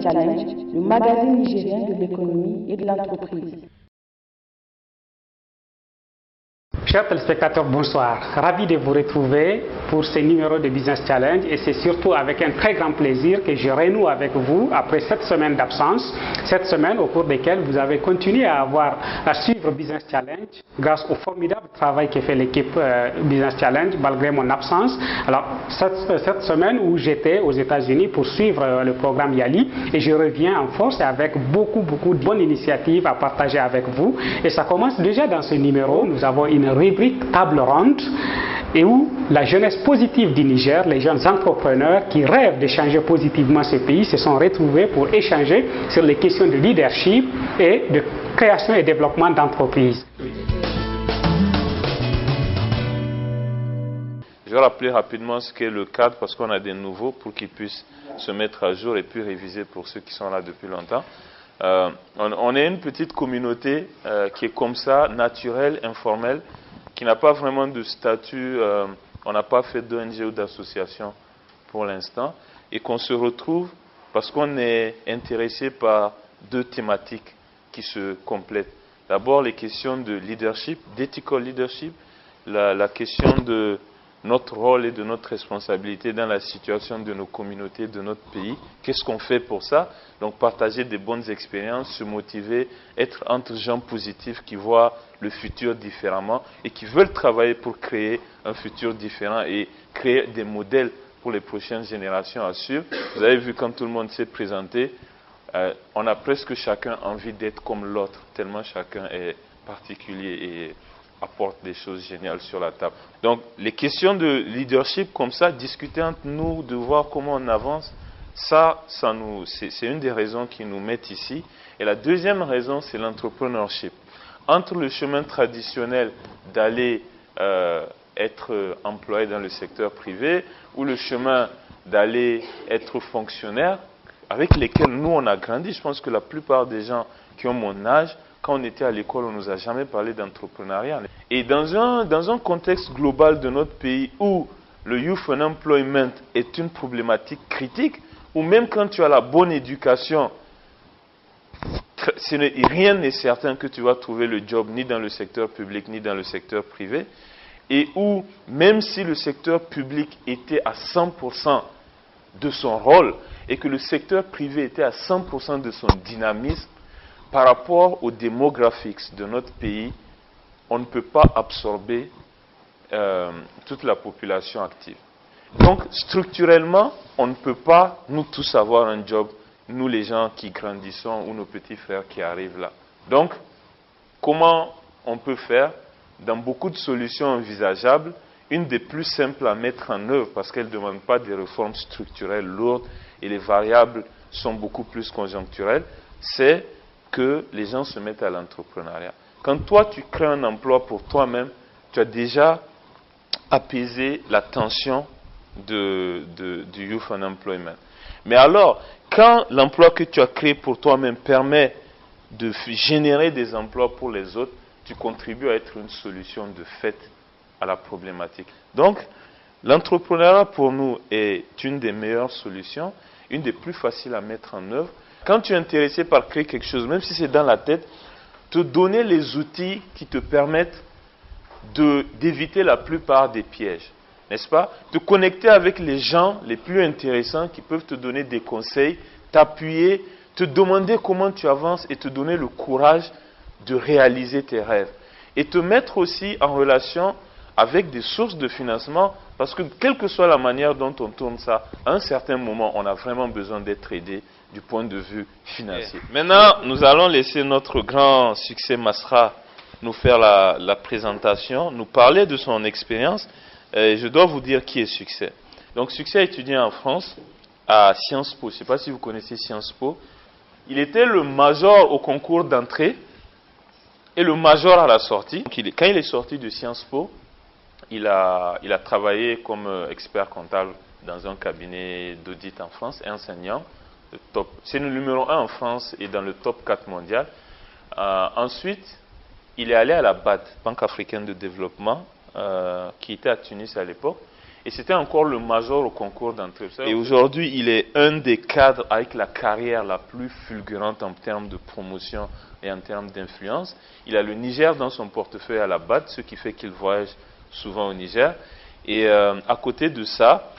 Challenge, le magazine nigérien de l'économie et de l'entreprise. Chers téléspectateurs, bonsoir. Ravi de vous retrouver pour ce numéro de Business Challenge et c'est surtout avec un très grand plaisir que je renoue avec vous après 7 semaines d'absence, 7 semaines au cours desquelles vous avez continué à suivre Business Challenge grâce au formidable travail que fait l'équipe Business Challenge malgré mon absence. Alors, cette semaine où j'étais aux États-Unis pour suivre le programme Yali et je reviens en force avec beaucoup de bonnes initiatives à partager avec vous et ça commence déjà dans ce numéro. Nous avons une rubrique table ronde et où la jeunesse positive du Niger, les jeunes entrepreneurs qui rêvent de changer positivement ce pays se sont retrouvés pour échanger sur les questions de leadership et de création et développement d'entreprises. Je vais rappeler rapidement ce qu'est le cadre parce qu'on a des nouveaux pour qu'ils puissent se mettre à jour et puis réviser pour ceux qui sont là depuis longtemps. On est une petite communauté qui est comme ça, naturelle, informelle, qui n'a pas vraiment de statut, on n'a pas fait d'ONG ou d'association pour l'instant, et qu'on se retrouve parce qu'on est intéressé par deux thématiques qui se complètent. D'abord, les questions de leadership, d'ethical leadership, la question de notre rôle et de notre responsabilité dans la situation de nos communautés, de notre pays. Qu'est-ce qu'on fait pour ça? Donc partager des bonnes expériences, se motiver, être entre gens positifs qui voient le futur différemment et qui veulent travailler pour créer un futur différent et créer des modèles pour les prochaines générations à suivre. Vous avez vu quand tout le monde s'est présenté, on a presque chacun envie d'être comme l'autre, tellement chacun est particulier et apporte des choses géniales sur la table. Donc, les questions de leadership comme ça, discuter entre nous, de voir comment on avance, c'est une des raisons qui nous mettent ici. Et la deuxième raison, c'est l'entrepreneurship. Entre le chemin traditionnel d'aller être employé dans le secteur privé ou le chemin d'aller être fonctionnaire, avec lesquels nous on a grandi, je pense que la plupart des gens qui ont mon âge, quand on était à l'école, on ne nous a jamais parlé d'entrepreneuriat. Et dans un contexte global de notre pays où le youth unemployment est une problématique critique, où même quand tu as la bonne éducation, rien n'est certain que tu vas trouver le job ni dans le secteur public ni dans le secteur privé, et où même si le secteur public était à 100% de son rôle et que le secteur privé était à 100% de son dynamisme, par rapport aux démographiques de notre pays, on ne peut pas absorber toute la population active. Donc, structurellement, on ne peut pas, nous tous, avoir un job, nous les gens qui grandissons ou nos petits frères qui arrivent là. Donc, comment on peut faire? Dans beaucoup de solutions envisageables, une des plus simples à mettre en œuvre, parce qu'elle ne demande pas des réformes structurelles lourdes et les variables sont beaucoup plus conjoncturelles, c'est que les gens se mettent à l'entrepreneuriat. Quand toi, tu crées un emploi pour toi-même, tu as déjà apaisé la tension du youth unemployment. Mais alors, quand l'emploi que tu as créé pour toi-même permet de générer des emplois pour les autres, tu contribues à être une solution de fait à la problématique. Donc, l'entrepreneuriat pour nous est une des meilleures solutions, une des plus faciles à mettre en œuvre. Quand tu es intéressé par créer quelque chose, même si c'est dans la tête, te donner les outils qui te permettent d'éviter la plupart des pièges, n'est-ce pas? Te connecter avec les gens les plus intéressants qui peuvent te donner des conseils, t'appuyer, te demander comment tu avances et te donner le courage de réaliser tes rêves. Et te mettre aussi en relation avec des sources de financement, parce que quelle que soit la manière dont on tourne ça, à un certain moment, on a vraiment besoin d'être aidé du point de vue financier. Maintenant, nous allons laisser notre grand succès Masra nous faire la présentation, nous parler de son expérience. Je dois vous dire qui est Succès. Donc Succès a étudié en France, à Sciences Po. Je ne sais pas si vous connaissez Sciences Po. Il était le major au concours d'entrée et le major à la sortie. Donc, quand il est sorti de Sciences Po, il a travaillé comme expert comptable dans un cabinet d'audit en France, enseignant. C'est le numéro 1 en France et dans le top 4 mondial. Ensuite, il est allé à la BAD, Banque africaine de développement, qui était à Tunis à l'époque. Et c'était encore le major au concours d'entrée. Et aujourd'hui, il est un des cadres avec la carrière la plus fulgurante en termes de promotion et en termes d'influence. Il a le Niger dans son portefeuille à la base, ce qui fait qu'il voyage souvent au Niger. Et à côté de ça,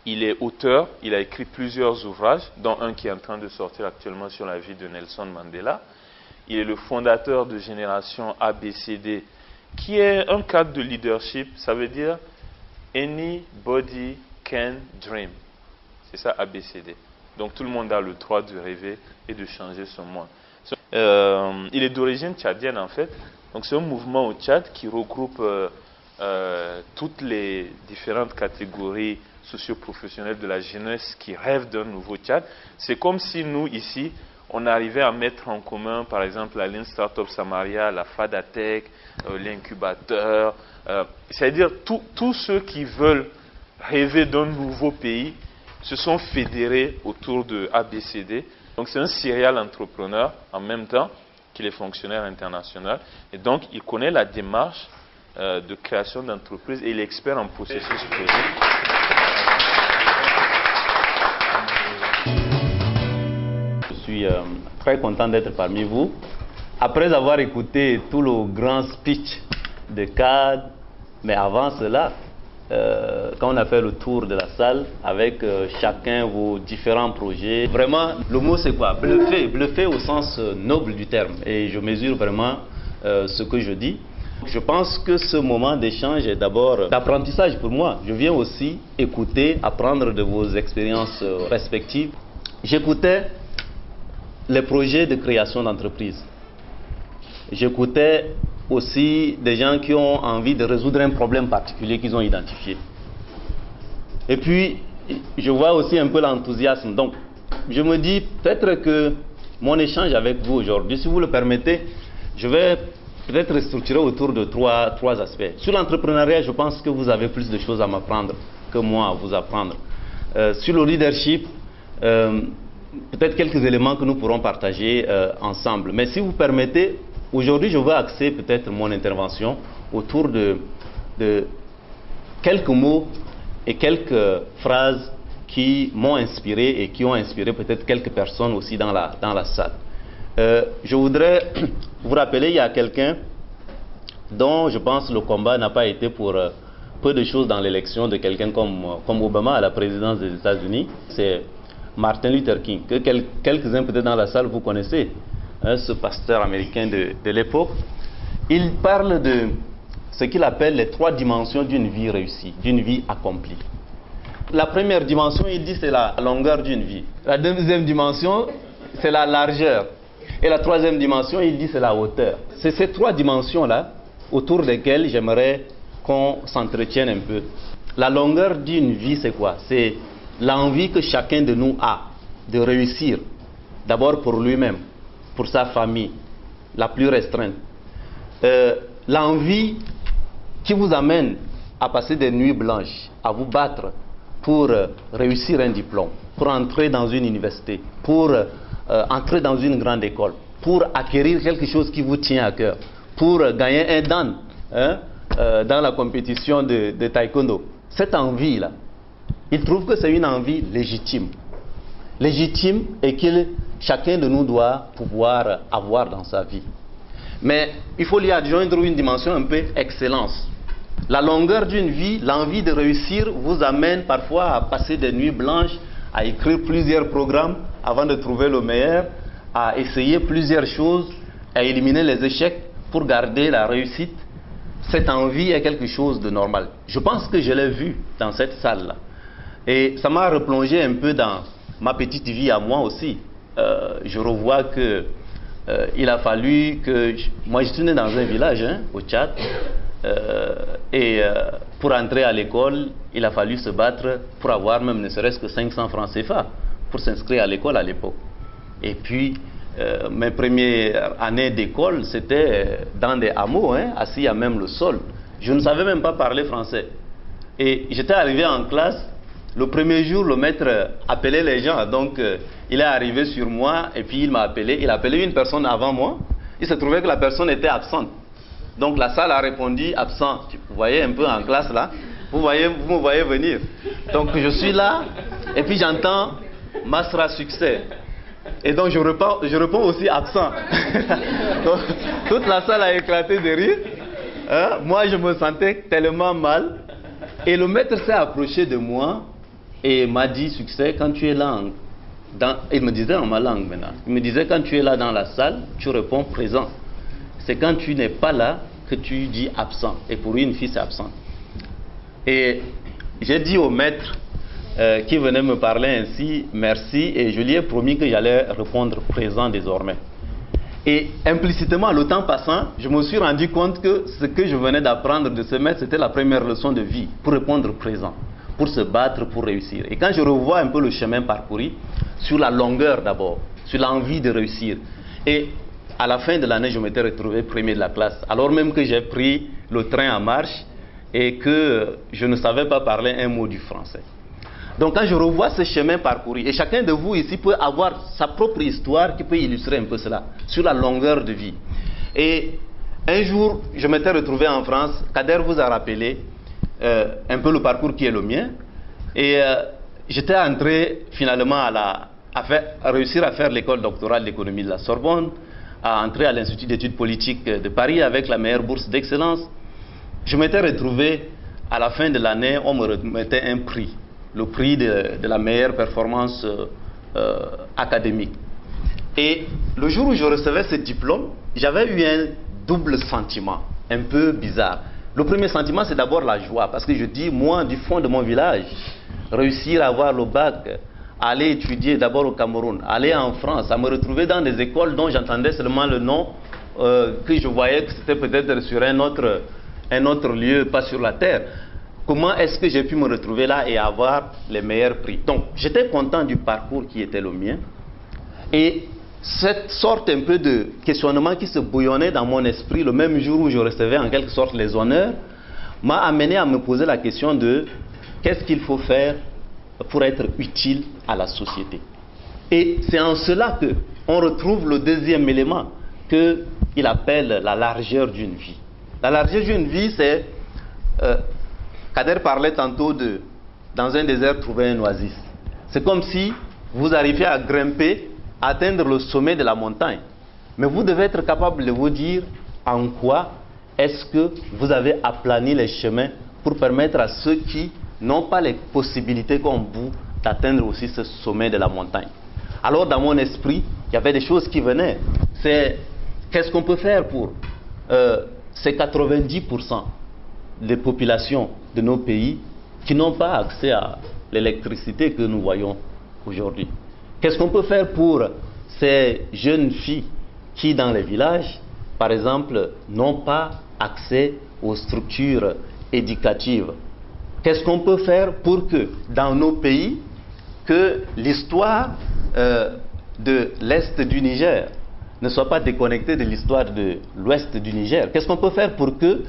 il est auteur, il a écrit plusieurs ouvrages, dont un qui est en train de sortir actuellement sur la vie de Nelson Mandela. Il est le fondateur de Génération ABCD, qui est un cadre de leadership, ça veut dire Anybody can dream. C'est ça ABCD. Donc tout le monde a le droit de rêver et de changer son monde. Il est d'origine tchadienne en fait. Donc c'est un mouvement au Tchad qui regroupe toutes les différentes catégories socio-professionnelles de la jeunesse qui rêvent d'un nouveau Tchad. C'est comme si nous ici, on arrivait à mettre en commun par exemple la Lean Startup Samaria, la Fadatech, l'incubateur. C'est-à-dire tous ceux qui veulent rêver d'un nouveau pays se sont fédérés autour de ABCD. Donc c'est un serial entrepreneur en même temps qu'il est fonctionnaire international. Et donc il connaît la démarche de création d'entreprise et il est expert en processus projet. Je suis très content d'être parmi vous. Après avoir écouté tout le grand speech de cadre, mais avant cela, quand on a fait le tour de la salle avec chacun vos différents projets, vraiment, le mot c'est quoi? Bluffer, bluffer au sens noble du terme. Et je mesure vraiment ce que je dis. Je pense que ce moment d'échange est d'abord d'apprentissage pour moi. Je viens aussi écouter, apprendre de vos expériences respectives. J'écoutais les projets de création d'entreprise. J'écoutais aussi des gens qui ont envie de résoudre un problème particulier qu'ils ont identifié. Et puis, je vois aussi un peu l'enthousiasme. Donc, je me dis peut-être que mon échange avec vous aujourd'hui, si vous le permettez, je vais peut-être structurer autour de trois aspects. Sur l'entrepreneuriat, je pense que vous avez plus de choses à m'apprendre que moi à vous apprendre. Sur le leadership, peut-être quelques éléments que nous pourrons partager ensemble. Mais si vous permettez, aujourd'hui, je vais axer peut-être mon intervention autour de quelques mots et quelques phrases qui m'ont inspiré et qui ont inspiré peut-être quelques personnes aussi dans la salle. Je voudrais vous rappeler, il y a quelqu'un dont je pense le combat n'a pas été pour peu de choses dans l'élection de quelqu'un comme Obama à la présidence des États-Unis. C'est Martin Luther King, que quelques-uns peut-être dans la salle vous connaissez, hein, ce pasteur américain de l'époque. Il parle de ce qu'il appelle les 3 dimensions d'une vie réussie, d'une vie accomplie. La première dimension, il dit, c'est la longueur d'une vie. La deuxième dimension, c'est la largeur. Et la troisième dimension, il dit, c'est la hauteur. C'est ces 3 dimensions-là autour desquelles j'aimerais qu'on s'entretienne un peu. La longueur d'une vie, c'est quoi? C'est l'envie que chacun de nous a de réussir, d'abord pour lui-même, pour sa famille, la plus restreinte. L'envie qui vous amène à passer des nuits blanches, à vous battre pour réussir un diplôme, pour entrer dans une université, pour entrer dans une grande école, pour acquérir quelque chose qui vous tient à cœur, pour gagner un dan dans la compétition de taekwondo. Cette envie-là, il trouve que c'est une envie légitime. Légitime et que chacun de nous doit pouvoir avoir dans sa vie. Mais il faut lui adjoindre une dimension un peu excellence. La longueur d'une vie, l'envie de réussir vous amène parfois à passer des nuits blanches, à écrire plusieurs programmes avant de trouver le meilleur, à essayer plusieurs choses, à éliminer les échecs pour garder la réussite. Cette envie est quelque chose de normal. Je pense que je l'ai vu dans cette salle-là. Et ça m'a replongé un peu dans ma petite vie à moi aussi. Je revois que il a fallu que... Moi, je suis né dans un village, au Tchad. Pour entrer à l'école, il a fallu se battre pour avoir même ne serait-ce que 500 francs CFA pour s'inscrire à l'école à l'époque. Et puis, mes premières années d'école, c'était dans des hameaux, assis à même le sol. Je ne savais même pas parler français. Et j'étais arrivé en classe. Le premier jour, le maître appelait les gens. Donc, il est arrivé sur moi et puis il m'a appelé. Il a appelé une personne avant moi. Il se trouvait que la personne était absente. Donc, la salle a répondu absent. Vous voyez un peu en classe là. Vous me voyez venir. Donc je suis là, et puis j'entends Masra succès. Et donc je réponds aussi absent. Donc, toute la salle a éclaté de rire. Hein? Moi je me sentais tellement mal. Et le maître s'est approché de moi et m'a dit succès, quand tu es là, il me disait en ma langue maintenant, il me disait quand tu es là dans la salle, tu réponds présent. C'est quand tu n'es pas là que tu dis absent. Et pour une fille c'est absent. Et j'ai dit au maître qui venait me parler ainsi, merci, et je lui ai promis que j'allais répondre présent désormais. Et implicitement, le temps passant, je me suis rendu compte que ce que je venais d'apprendre de ce maître, c'était la première leçon de vie, pour répondre présent, pour se battre, pour réussir. Et quand je revois un peu le chemin parcouru, sur la longueur d'abord, sur l'envie de réussir, et à la fin de l'année, je m'étais retrouvé premier de la classe, alors même que j'ai pris le train en marche et que je ne savais pas parler un mot du français. Donc quand je revois ce chemin parcouru, et chacun de vous ici peut avoir sa propre histoire qui peut illustrer un peu cela, sur la longueur de vie. Et un jour, je m'étais retrouvé en France, Kader vous a rappelé un peu le parcours qui est le mien, et j'étais entré finalement à réussir à faire l'école doctorale d'économie de la Sorbonne, à entrer à l'Institut d'études politiques de Paris avec la meilleure bourse d'excellence. Je m'étais retrouvé, à la fin de l'année, on me remettait un prix. Le prix de la meilleure performance académique. Et le jour où je recevais ce diplôme, j'avais eu un double sentiment, un peu bizarre. Le premier sentiment, c'est d'abord la joie, parce que je dis, moi, du fond de mon village, réussir à avoir le bac, aller étudier d'abord au Cameroun, aller en France, à me retrouver dans des écoles dont j'entendais seulement le nom, que je voyais que c'était peut-être sur un autre lieu, pas sur la terre. Comment est-ce que j'ai pu me retrouver là et avoir les meilleurs prix? Donc, j'étais content du parcours qui était le mien. Et cette sorte un peu de questionnement qui se bouillonnait dans mon esprit le même jour où je recevais en quelque sorte les honneurs, m'a amené à me poser la question de qu'est-ce qu'il faut faire pour être utile à la société. Et c'est en cela qu'on retrouve le deuxième élément qu'il appelle la largeur d'une vie. La largeur d'une vie, c'est... Kader parlait tantôt de, dans un désert, trouver un oasis. C'est comme si vous arriviez à grimper, à atteindre le sommet de la montagne. Mais vous devez être capable de vous dire en quoi est-ce que vous avez aplani les chemins pour permettre à ceux qui n'ont pas les possibilités comme vous d'atteindre aussi ce sommet de la montagne. Alors dans mon esprit, il y avait des choses qui venaient. C'est qu'est-ce qu'on peut faire pour ces 90% des populations de nos pays qui n'ont pas accès à l'électricité que nous voyons aujourd'hui. Qu'est-ce qu'on peut faire pour ces jeunes filles qui, dans les villages, par exemple, n'ont pas accès aux structures éducatives? Qu'est-ce qu'on peut faire pour que, dans nos pays, que l'histoire de l'Est du Niger ne soit pas déconnectée de l'histoire de l'Ouest du Niger? Qu'est-ce qu'on peut faire pour que,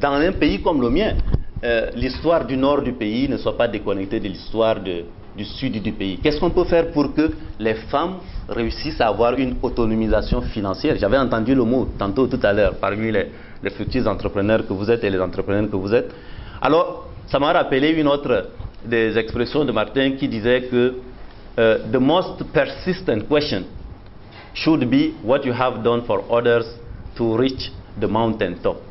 dans un pays comme le mien, l'histoire du nord du pays ne soit pas déconnectée de l'histoire du sud du pays? Qu'est-ce qu'on peut faire pour que les femmes réussissent à avoir une autonomisation financière? J'avais entendu le mot tantôt tout à l'heure parmi les futurs entrepreneurs que vous êtes et les entrepreneurs que vous êtes. Alors, ça m'a rappelé une autre des expressions de Martin qui disait que the most persistent question should be what you have done for others to reach the mountain top.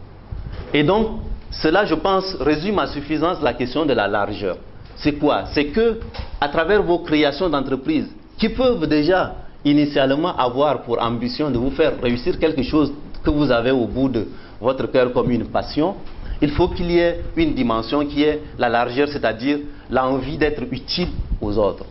Et donc, cela, je pense, résume à suffisance la question de la largeur. C'est quoi? C'est que, à travers vos créations d'entreprises, qui peuvent déjà initialement avoir pour ambition de vous faire réussir quelque chose que vous avez au bout de votre cœur comme une passion, il faut qu'il y ait une dimension qui est la largeur, c'est-à-dire l'envie d'être utile aux autres,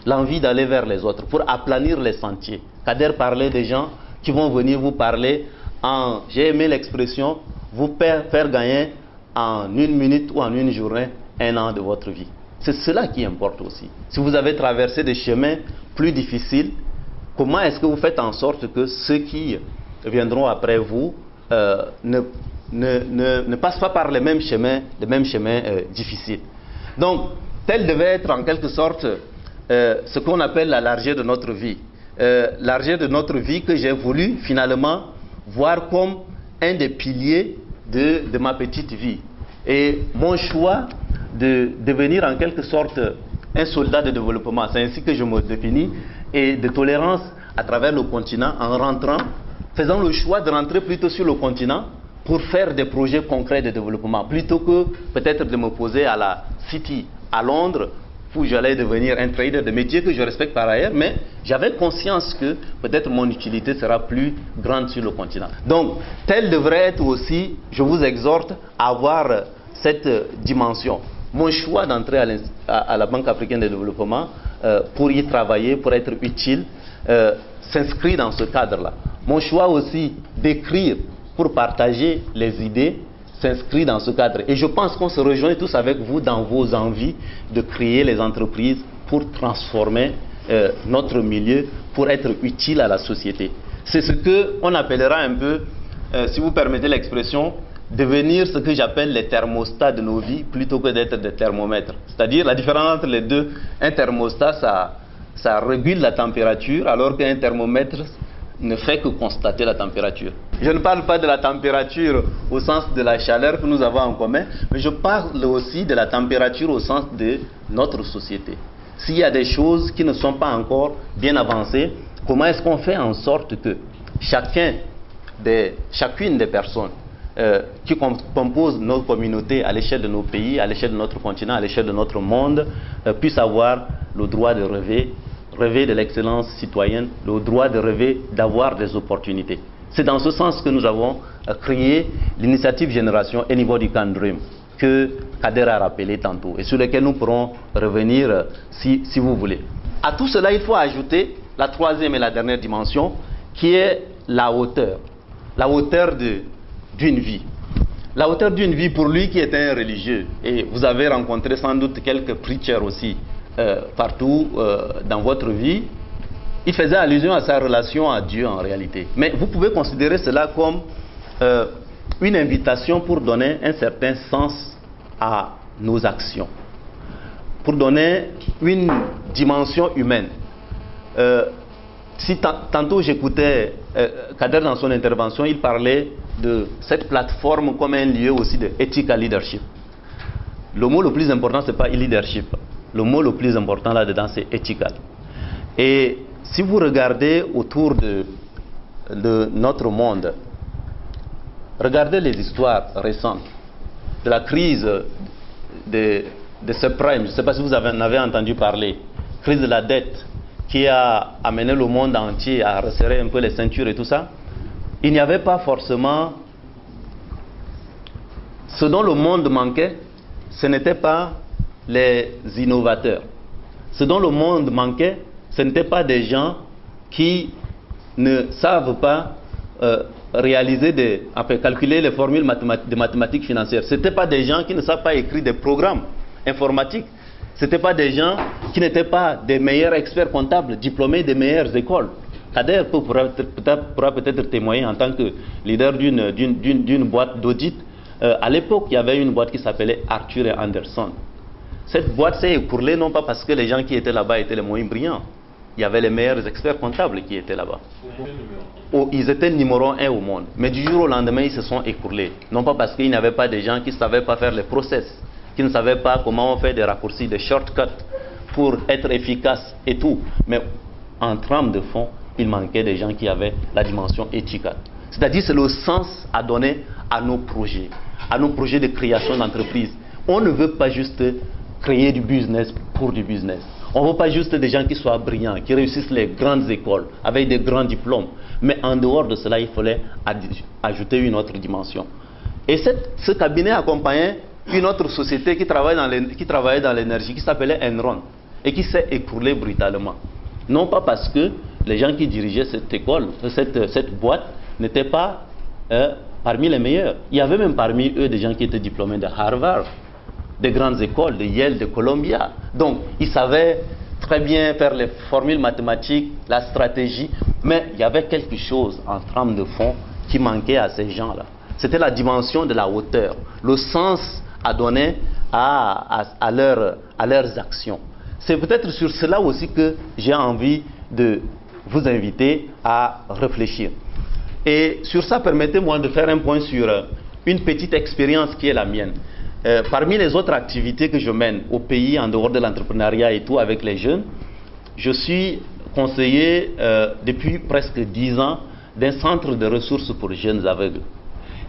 l'envie d'aller vers les autres, pour aplanir les sentiers. Kader parlait des gens qui vont venir vous parler en, j'ai aimé l'expression, vous faire gagner en 1 minute ou en 1 journée 1 an de votre vie. C'est cela qui importe aussi. Si vous avez traversé des chemins plus difficiles, comment est-ce que vous faites en sorte que ceux qui viendront après vous ne passent pas par les mêmes chemins difficiles? Donc, tel devait être en quelque sorte ce qu'on appelle la largeur de notre vie. Largeur de notre vie que j'ai voulu finalement voir comme un des piliers de ma petite vie. Et mon choix de devenir en quelque sorte un soldat de développement, c'est ainsi que je me définis, et de tolérance à travers le continent en rentrant, faisant le choix de rentrer plutôt sur le continent pour faire des projets concrets de développement, plutôt que peut-être de me poser à la City, à Londres, où j'allais devenir un trader de métier que je respecte par ailleurs, mais j'avais conscience que peut-être mon utilité sera plus grande sur le continent. Donc, tel devrait être aussi, je vous exhorte à avoir cette dimension. Mon choix d'entrer à la Banque africaine de développement pour y travailler, pour être utile, s'inscrit dans ce cadre-là. Mon choix aussi d'écrire pour partager les idées s'inscrit dans ce cadre. Et je pense qu'on se rejoint tous avec vous dans vos envies de créer les entreprises pour transformer notre milieu, pour être utile à la société. C'est ce qu'on appellera un peu, si vous permettez l'expression, devenir ce que j'appelle les thermostats de nos vies plutôt que d'être des thermomètres. C'est-à-dire la différence entre les deux, un thermostat, ça régule la température, alors qu'un thermomètre ne fait que constater la température. Je ne parle pas de la température au sens de la chaleur que nous avons en commun, mais je parle aussi de la température au sens de notre société. S'il y a des choses qui ne sont pas encore bien avancées, comment est-ce qu'on fait en sorte que chacune des personnes qui composent nos communautés à l'échelle de nos pays, à l'échelle de notre continent, à l'échelle de notre monde, puissent avoir le droit de rêver de l'excellence citoyenne, le droit de rêver d'avoir des opportunités. C'est dans ce sens que nous avons créé l'initiative Génération Anybody Can Dream, que Kader a rappelé tantôt, et sur lequel nous pourrons revenir si vous voulez. À tout cela, il faut ajouter la troisième et la dernière dimension, qui est la hauteur d'une vie. La hauteur d'une vie pour lui qui est un religieux, et vous avez rencontré sans doute quelques preachers aussi, partout dans votre vie, il faisait allusion à sa relation à Dieu en réalité. Mais vous pouvez considérer cela comme une invitation pour donner un certain sens à nos actions, pour donner une dimension humaine. Si tantôt j'écoutais Kader dans son intervention, il parlait de cette plateforme comme un lieu aussi de ethical leadership. Le mot le plus important, ce n'est pas leadership. Le mot le plus important là-dedans, c'est ethical. Et si vous regardez autour de notre monde, regardez les histoires récentes de la crise de subprime. Je ne sais pas si vous en avez entendu parler. Crise de la dette qui a amené le monde entier à resserrer un peu les ceintures et tout ça. Il n'y avait pas forcément... Ce dont le monde manquait, ce n'était pas les innovateurs. Ce dont le monde manquait, ce n'étaient pas des gens qui ne savent pas calculer les formules de mathématiques financières. Ce n'étaient pas des gens qui ne savent pas écrire des programmes informatiques. Ce n'étaient pas des gens qui n'étaient pas des meilleurs experts comptables, diplômés des meilleures écoles. Kader pourra peut-être témoigner en tant que leader d'une boîte d'audit. À l'époque, il y avait une boîte qui s'appelait Arthur et Anderson. Cette boîte s'est écroulée non pas parce que les gens qui étaient là-bas étaient les moins brillants. Il y avait les meilleurs experts comptables qui étaient là-bas. Ils étaient numéro 1 au monde. Mais du jour au lendemain, ils se sont écroulés. Non pas parce qu'il n'y avait pas des gens qui ne savaient pas faire les process, qui ne savaient pas comment on fait des raccourcis, des shortcuts pour être efficace et tout. Mais en trame de fond, il manquait des gens qui avaient la dimension éthique. C'est-à-dire c'est le sens à donner à nos projets de création d'entreprise. On ne veut pas juste créer du business pour du business. On ne veut pas juste des gens qui soient brillants, qui réussissent les grandes écoles, avec des grands diplômes. Mais en dehors de cela, il fallait ajouter une autre dimension. Et ce cabinet accompagnait une autre société qui travaillait dans l'énergie, qui s'appelait Enron, et qui s'est écroulée brutalement. Non pas parce que les gens qui dirigeaient cette école, cette boîte, n'étaient pas parmi les meilleurs. Il y avait même parmi eux des gens qui étaient diplômés de Harvard, des grandes écoles, de Yale, de Columbia. Donc, ils savaient très bien faire les formules mathématiques, la stratégie, mais il y avait quelque chose en trame de fond qui manquait à ces gens-là. C'était la dimension de la hauteur, le sens à donner à leurs actions. C'est peut-être sur cela aussi que j'ai envie de vous inviter à réfléchir. Et sur ça, permettez-moi de faire un point sur une petite expérience qui est la mienne. parmi les autres activités que je mène au pays, en dehors de l'entrepreneuriat et tout, avec les jeunes, je suis conseiller depuis presque 10 ans d'un centre de ressources pour jeunes aveugles.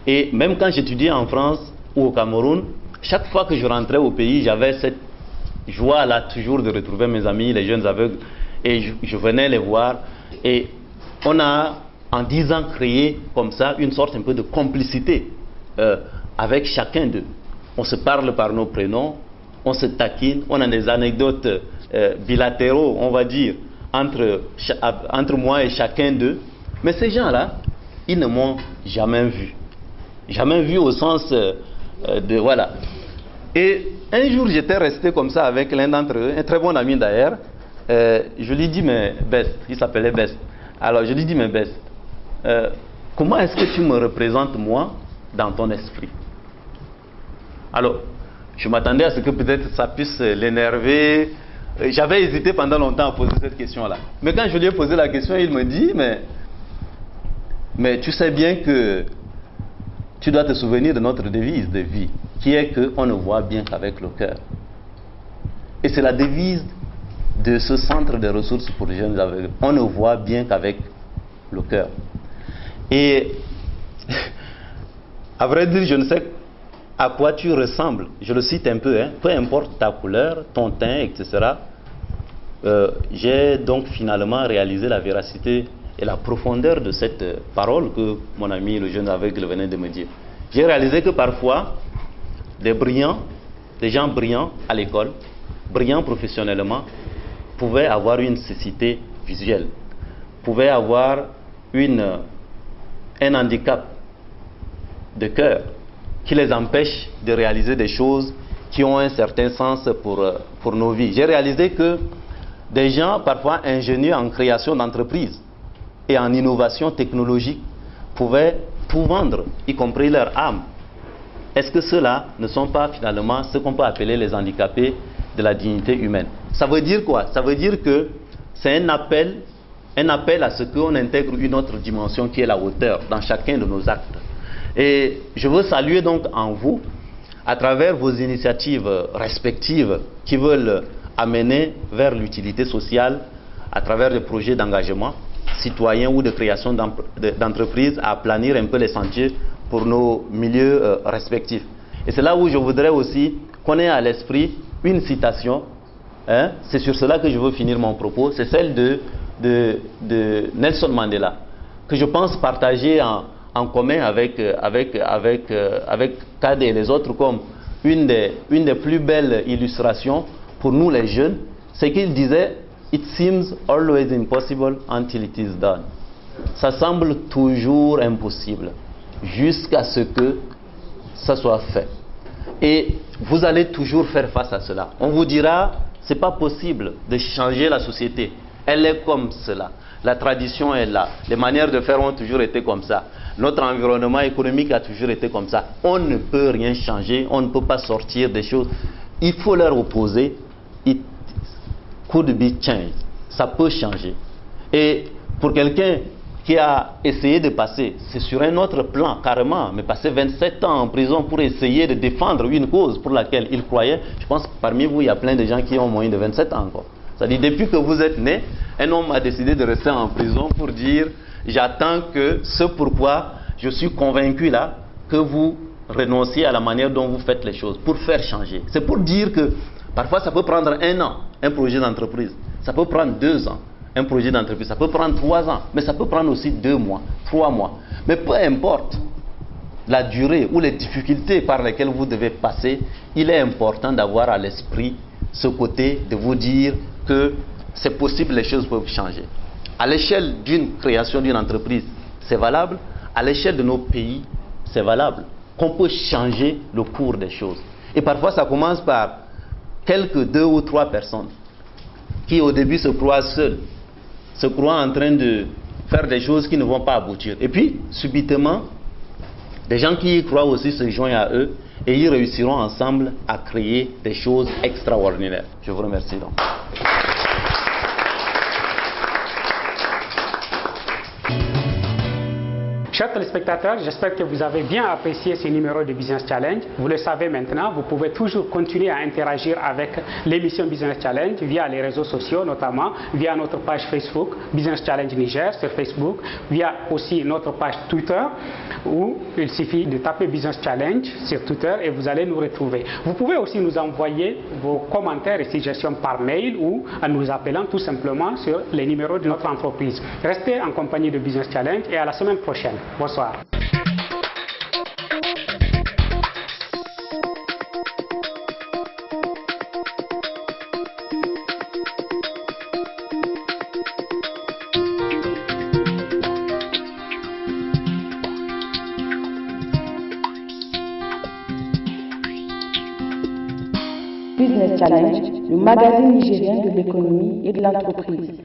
Et même quand j'étudiais en France ou au Cameroun, chaque fois que je rentrais au pays, j'avais cette joie-là toujours de retrouver mes amis, les jeunes aveugles, et je venais les voir. Et on a, en 10 ans, créé comme ça une sorte un peu de complicité avec chacun d'eux. On se parle par nos prénoms, on se taquine, on a des anecdotes bilatéraux, on va dire, entre moi et chacun d'eux. Mais ces gens-là, ils ne m'ont jamais vu. Jamais vu au sens de... Voilà. Et un jour, j'étais resté comme ça avec l'un d'entre eux, un très bon ami d'ailleurs. Je lui dis, mais Best, il s'appelait Best. Alors, je lui dis, mais Best, comment est-ce que tu me représentes, moi, dans ton esprit? Alors, je m'attendais à ce que peut-être ça puisse l'énerver. J'avais hésité pendant longtemps à poser cette question-là. Mais quand je lui ai posé la question, il me dit, mais tu sais bien que tu dois te souvenir de notre devise de vie, qui est qu'on ne voit bien qu'avec le cœur. Et c'est la devise de ce centre de ressources pour les jeunes aveugles. On ne voit bien qu'avec le cœur. Et à vrai dire, je ne sais à quoi tu ressembles. Je le cite un peu, hein. Peu importe ta couleur, ton teint, etc. J'ai donc finalement réalisé la véracité et la profondeur de cette parole que mon ami le jeune aveugle venait de me dire. J'ai réalisé que parfois, des gens brillants à l'école, brillants professionnellement, pouvaient avoir une cécité visuelle, pouvaient avoir un handicap de cœur qui les empêche de réaliser des choses qui ont un certain sens pour nos vies. J'ai réalisé que des gens, parfois ingénieux en création d'entreprises et en innovation technologique, pouvaient tout vendre, y compris leur âme. Est-ce que ceux-là ne sont pas finalement ce qu'on peut appeler les handicapés de la dignité humaine? Ça veut dire quoi? Ça veut dire que c'est un appel à ce qu'on intègre une autre dimension qui est la hauteur dans chacun de nos actes. Et je veux saluer donc en vous, à travers vos initiatives respectives qui veulent amener vers l'utilité sociale, à travers des projets d'engagement citoyen ou de création d'entreprises, à planir un peu les sentiers pour nos milieux respectifs. Et c'est là où je voudrais aussi qu'on ait à l'esprit une citation, hein, c'est sur cela que je veux finir mon propos, c'est celle de Nelson Mandela, que je pense partager en commun avec Kade et les autres comme une des plus belles illustrations pour nous les jeunes. C'est qu'il disait « It seems always impossible until it is done ». Ça semble toujours impossible jusqu'à ce que ça soit fait. Et vous allez toujours faire face à cela. On vous dira « C'est pas possible de changer la société. Elle est comme cela. La tradition est là. Les manières de faire ont toujours été comme ça. Notre environnement économique a toujours été comme ça. On ne peut rien changer. On ne peut pas sortir des choses. Il faut leur opposer. It could be changed. Ça peut changer. Et pour quelqu'un qui a essayé de passer, c'est sur un autre plan carrément, mais passer 27 ans en prison pour essayer de défendre une cause pour laquelle il croyait, je pense que parmi vous, il y a plein de gens qui ont moins de 27 ans encore. C'est-à-dire, depuis que vous êtes né, un homme a décidé de rester en prison pour dire « J'attends que ce pourquoi je suis convaincu là, que vous renonciez à la manière dont vous faites les choses, pour faire changer. » C'est pour dire que parfois ça peut prendre 1 an, un projet d'entreprise. Ça peut prendre 2 ans, un projet d'entreprise. Ça peut prendre 3 ans, mais ça peut prendre aussi 2 mois, 3 mois. Mais peu importe la durée ou les difficultés par lesquelles vous devez passer, il est important d'avoir à l'esprit ce côté de vous dire que c'est possible, les choses peuvent changer. À l'échelle d'une création d'une entreprise, c'est valable. À l'échelle de nos pays, c'est valable. Qu'on peut changer le cours des choses. Et parfois, ça commence par quelques 2 ou 3 personnes qui au début se croient seuls, se croient en train de faire des choses qui ne vont pas aboutir. Et puis, subitement, des gens qui y croient aussi se joignent à eux et ils réussiront ensemble à créer des choses extraordinaires. Je vous remercie donc. Chers téléspectateurs, j'espère que vous avez bien apprécié ce numéro de Business Challenge. Vous le savez maintenant, vous pouvez toujours continuer à interagir avec l'émission Business Challenge via les réseaux sociaux, notamment via notre page Facebook, Business Challenge Niger sur Facebook, via aussi notre page Twitter, où il suffit de taper Business Challenge sur Twitter et vous allez nous retrouver. Vous pouvez aussi nous envoyer vos commentaires et suggestions par mail ou en nous appelant tout simplement sur les numéros de notre entreprise. Restez en compagnie de Business Challenge et à la semaine prochaine. Bonsoir. Business Challenge, le magazine nigérien de l'économie et de l'entreprise.